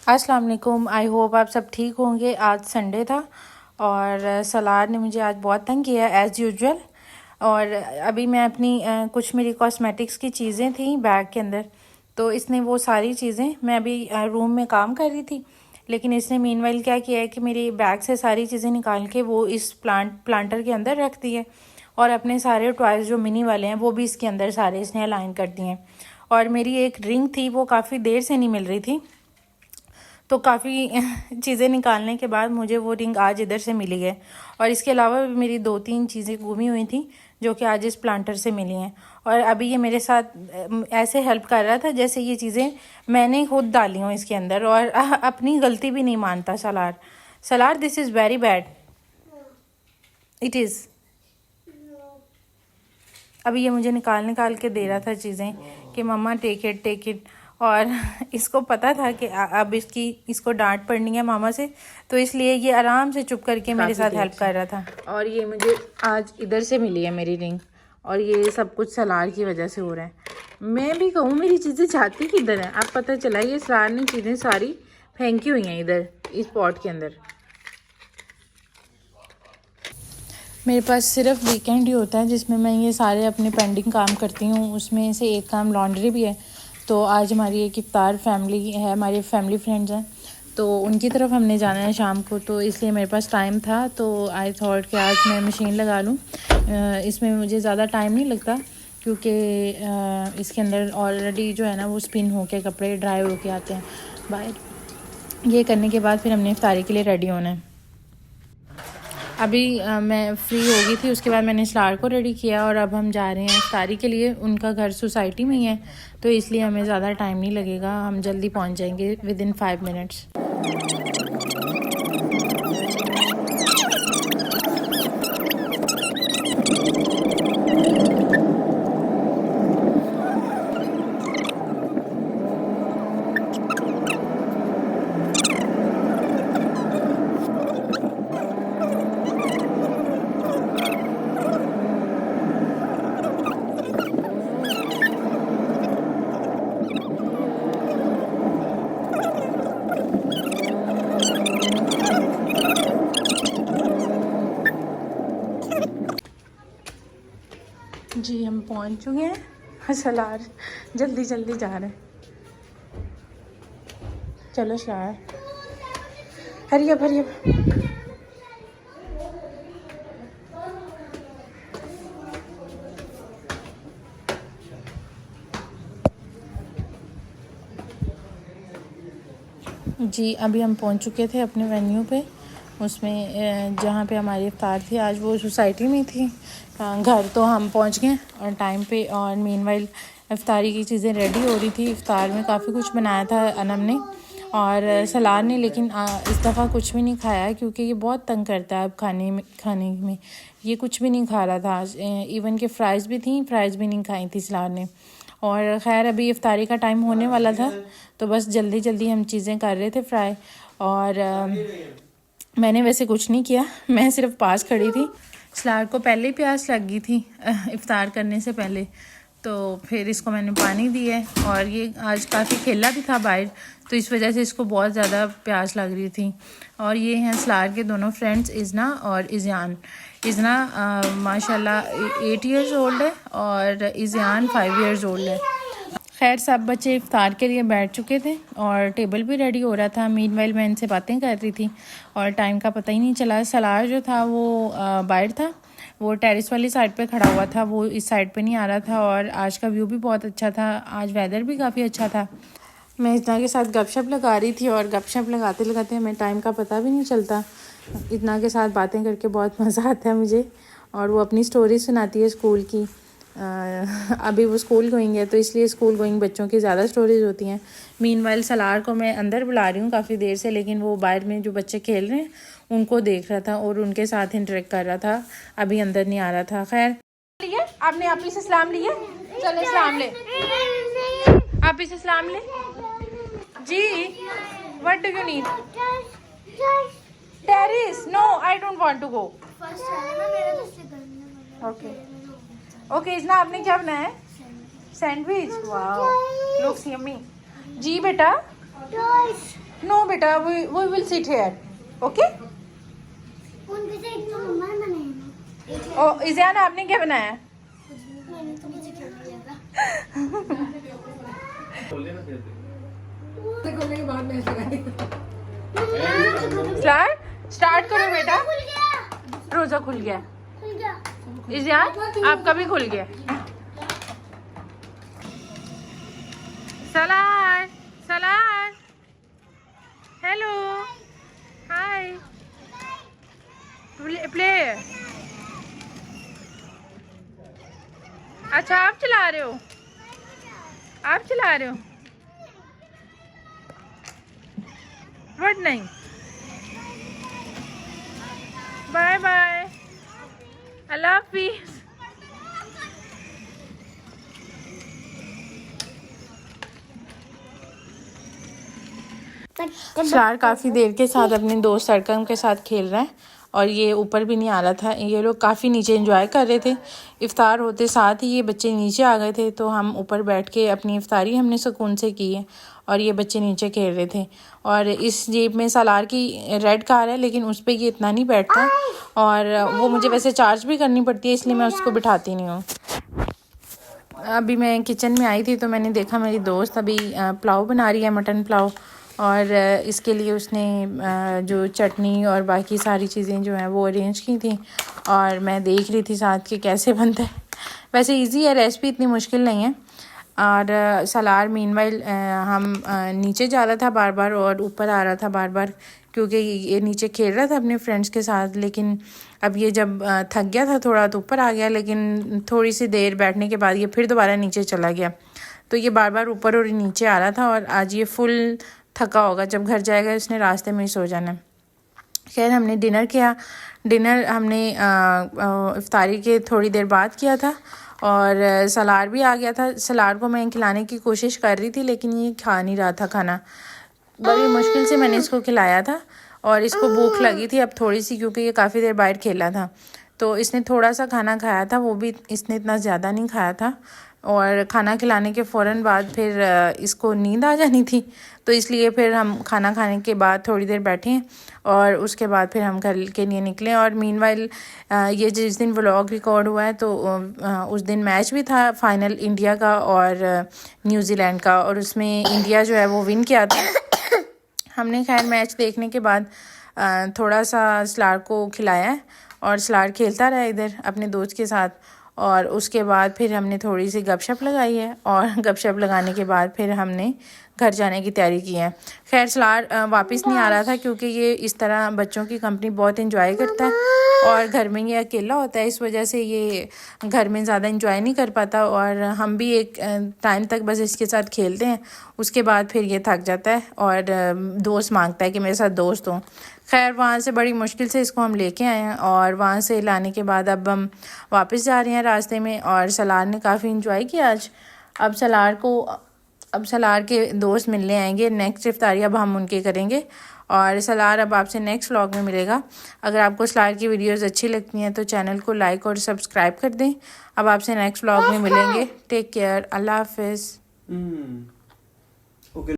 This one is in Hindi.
अस्सलाम वालेकुम। आई होप आप सब ठीक होंगे। आज संडे था और सलार ने मुझे आज बहुत तंग किया एज़ यूजुअल। और अभी मैं अपनी कुछ मेरी कॉस्मेटिक्स की चीज़ें थी बैग के अंदर, तो इसने वो सारी चीज़ें, मैं अभी रूम में काम कर रही थी, लेकिन इसने मीनवाइल क्या किया है कि मेरी बैग से सारी चीज़ें निकाल के वो इस प्लांटर के अंदर रख दी है और अपने सारे टॉयज़ जो मिनी वाले हैं वो भी इसके अंदर सारे इसने अलाइन कर दिए हैं। और मेरी एक रिंग थी वो काफ़ी देर से नहीं मिल रही थी, तो काफ़ी चीज़ें निकालने के बाद मुझे वो रिंग आज इधर से मिली है। और इसके अलावा भी मेरी 2-3 चीज़ें गुमी हुई थी जो कि आज इस प्लांटर से मिली हैं। और अभी ये मेरे साथ ऐसे हेल्प कर रहा था जैसे ये चीज़ें मैंने खुद डाली हूँ इसके अंदर, और अपनी गलती भी नहीं मानता Salaar. Salaar, this is very bad, it is. अभी ये मुझे निकाल के दे रहा था चीज़ें कि मम्मा टेक इट। और इसको पता था कि अब इसको डांट पड़नी है मामा से, तो इसलिए ये आराम से चुप करके मेरे साथ हेल्प कर रहा था। और ये मुझे आज इधर से मिली है मेरी रिंग, और ये सब कुछ सलार की वजह से हो रहा है। मैं भी कहूँ मेरी चीज़ें जाती किधर हैं। अब पता चला ये सलार ने चीज़ें सारी फेंकी हुई हैं इधर इस पॉट के अंदर। मेरे पास सिर्फ वीकेंड ही होता है जिसमें मैं ये सारे अपने पेंडिंग काम करती हूँ। उसमें से एक काम लॉन्ड्री भी है। तो आज हमारी एक इफ्तार फैमिली है, हमारे फैमिली फ्रेंड्स हैं, तो उनकी तरफ हमने जाना है शाम को, तो इसलिए मेरे पास टाइम था, तो आई थॉट कि आज मैं मशीन लगा लूँ। इसमें मुझे ज़्यादा टाइम नहीं लगता क्योंकि इसके अंदर ऑलरेडी जो है ना वो स्पिन होके कपड़े ड्राई होके आते हैं बाहर। ये करने के बाद फिर हमने इफ्तारी के लिए रेडी होना है। अभी मैं फ्री हो गई थी, उसके बाद मैंने सलार को रेडी किया और अब हम जा रहे हैं इफ्तारी के लिए। उनका घर सोसाइटी में ही है, तो इसलिए हमें ज़्यादा टाइम नहीं लगेगा, हम जल्दी पहुंच जाएंगे विदिन 5 मिनट्स। जी हम पहुंच चुके हैं। सलार जल्दी जल्दी जा रहे हैं। चलो सलार, हरी अप। जी अभी हम पहुंच चुके थे अपने वेन्यू पे, उसमें जहाँ पे हमारी इफ्तार थी आज वो सोसाइटी में थी। घर तो हम पहुंच गए और टाइम पे। और मीनवाइल इफ्तारी की चीज़ें रेडी हो रही थी। इफ्तार में काफ़ी कुछ बनाया था अनम ने और सलार ने, लेकिन इस दफ़ा कुछ भी नहीं खाया क्योंकि ये बहुत तंग करता है अब खाने में। ये कुछ भी नहीं खा रहा था आज, इवन के फ्राइज़ भी थी, फ्राइज़ भी नहीं खाई थी सलार ने। और ख़ैर अभी इफ्तारी का टाइम होने वाला था, तो बस जल्दी जल्दी हम चीज़ें कर रहे थे फ्राई। और मैंने वैसे कुछ नहीं किया, मैं सिर्फ पास खड़ी थी। सलार को पहले ही प्यास लग गई थी इफ्तार करने से पहले, तो फिर इसको मैंने पानी दिया है। और ये आज काफ़ी खेला भी था बाहर, तो इस वजह से इसको बहुत ज़्यादा प्यास लग रही थी। और ये हैं सलार के दोनों फ्रेंड्स, इज़ना और इज़ान। इज़ना माशाल्लाह 8 इयर्स ओल्ड है और इज़ान 5 इयर्स ओल्ड है। खैर सब बच्चे इफ्तार के लिए बैठ चुके थे और टेबल भी रेडी हो रहा था। मीनवाइल मैं इनसे बातें कर रही थी और टाइम का पता ही नहीं चला। सलार जो था वो बाहर था, वो टेरेस वाली साइड पे खड़ा हुआ था, वो इस साइड पे नहीं आ रहा था। और आज का व्यू भी बहुत अच्छा था, आज वेदर भी काफ़ी अच्छा था। मैं इतना के साथ गपशप लगा रही थी और गपशप लगाते लगाते हमें टाइम का पता भी नहीं चलता। इतना के साथ बातें करके बहुत मज़ा आता है मुझे। और वो अपनी स्टोरी सुनाती है स्कूल की। अभी वो स्कूल गोइंग है, तो इसलिए स्कूल गोइंग बच्चों की ज़्यादा स्टोरीज होती हैं। मीनवाइल सलार को मैं अंदर बुला रही हूँ काफ़ी देर से, लेकिन वो बाहर में जो बच्चे खेल रहे हैं उनको देख रहा था और उनके साथ इंटरेक्ट कर रहा था, अभी अंदर नहीं आ रहा था। खैर लिए आपने आप ही से सलाम लिए, चलो सलाम ले, आप ही से सलाम ले जी। What do you need? Terrace? No, I don't want to go. Okay okay Izna आपने क्या बनाया है? सैंडविच। Wow looks yummy. जी बेटा नो बेटा we will sit here okay. Oh Izaan आपने क्या बनाया? स्टार्ट करो बेटा। रोजा खुल गया। इज़ान आपका भी खुल गया। Salaar Salaar hello hi play. अच्छा आप चला रहे हो? आप चला रहे हो? बट नहीं। बाय बाय अल्लाह हाफिज़। सलार काफ़ी देर के साथ अपने दोस्त अरकम के साथ खेल रहा है और ये ऊपर भी नहीं आ रहा था। ये लोग काफ़ी नीचे एंजॉय कर रहे थे। इफ़्तार होते साथ ही ये बच्चे नीचे आ गए थे, तो हम ऊपर बैठ के अपनी इफ़्तारी हमने सुकून से की है और ये बच्चे नीचे खेल रहे थे। और इस जेब में सलार की रेड कार है, लेकिन उस पर ये इतना नहीं बैठता और वो मुझे वैसे चार्ज भी करनी पड़ती है, इसलिए मैं उसको बिठाती नहीं हूँ। अभी मैं किचन में आई थी तो मैंने देखा मेरी दोस्त अभी पुलाव बना रही है, मटन पुलाव। और इसके लिए उसने जो चटनी और बाकी सारी चीज़ें जो हैं वो अरेंज की थी और मैं देख रही थी साथ कि कैसे बनता है। वैसे इजी है रेसिपी, इतनी मुश्किल नहीं है। और सलार मीनवाइल हम नीचे जा रहा था बार बार और ऊपर आ रहा था बार बार, क्योंकि ये नीचे खेल रहा था अपने फ्रेंड्स के साथ। लेकिन अब ये जब थक गया था थोड़ा तो ऊपर आ गया, लेकिन थोड़ी सी देर बैठने के बाद ये फिर दोबारा नीचे चला गया। तो ये बार बार ऊपर और नीचे आ रहा था और आज ये फुल थका होगा, जब घर जाएगा इसने रास्ते में ही सो जाना। खैर हमने डिनर किया। डिनर हमने इफ्तारी के थोड़ी देर बाद किया था और सलार भी आ गया था। सलार को मैं खिलाने की कोशिश कर रही थी लेकिन ये खा नहीं रहा था खाना। बड़ी मुश्किल से मैंने इसको खिलाया था और इसको भूख लगी थी अब थोड़ी सी, क्योंकि ये काफ़ी देर बाहर खेला था। तो इसने थोड़ा सा खाना खाया था, वो भी इसने इतना ज़्यादा नहीं खाया था। और खाना खिलाने के फ़ौरन बाद फिर इसको नींद आ जानी थी, तो इसलिए फिर हम खाना खाने के बाद थोड़ी देर बैठे और उसके बाद फिर हम घर के लिए निकले। और मीनवाइल ये जिस दिन व्लॉग रिकॉर्ड हुआ है तो उस दिन मैच भी था फाइनल इंडिया का और न्यूजीलैंड का, और उसमें इंडिया जो है वो विन किया था। हमने खैर मैच देखने के बाद थोड़ा सा सलार को खिलाया है और सलार खेलता रहा इधर अपने दोस्त के साथ। और उसके बाद फिर हमने थोड़ी सी गपशप लगाई है और गपशप लगाने के बाद फिर हमने घर जाने की तैयारी की है। खैर सलार वापस नहीं आ रहा था क्योंकि ये इस तरह बच्चों की कंपनी बहुत एंजॉय करता है और घर में ये अकेला होता है, इस वजह से ये घर में ज़्यादा एंजॉय नहीं कर पाता। और हम भी एक टाइम तक बस इसके साथ खेलते हैं, उसके बाद फिर ये थक जाता है और दोस्त मांगता है कि मेरे साथ दोस्त हों। खैर वहाँ से बड़ी मुश्किल से इसको हम लेके आए हैं और वहाँ से लाने के बाद अब हम वापस जा रहे हैं रास्ते में। और सलार ने काफ़ी इंजॉय किया आज। अब सलार के दोस्त मिलने आएंगे, नेक्स्ट इफ्तारी अब हम उनके करेंगे और सलार अब आपसे नेक्स्ट व्लॉग में मिलेगा। अगर आपको सलार की वीडियोस अच्छी लगती हैं तो चैनल को लाइक और सब्सक्राइब कर दें। अब आपसे नेक्स्ट व्लॉग में मिलेंगे। टेक केयर, अल्लाह हाफिज़।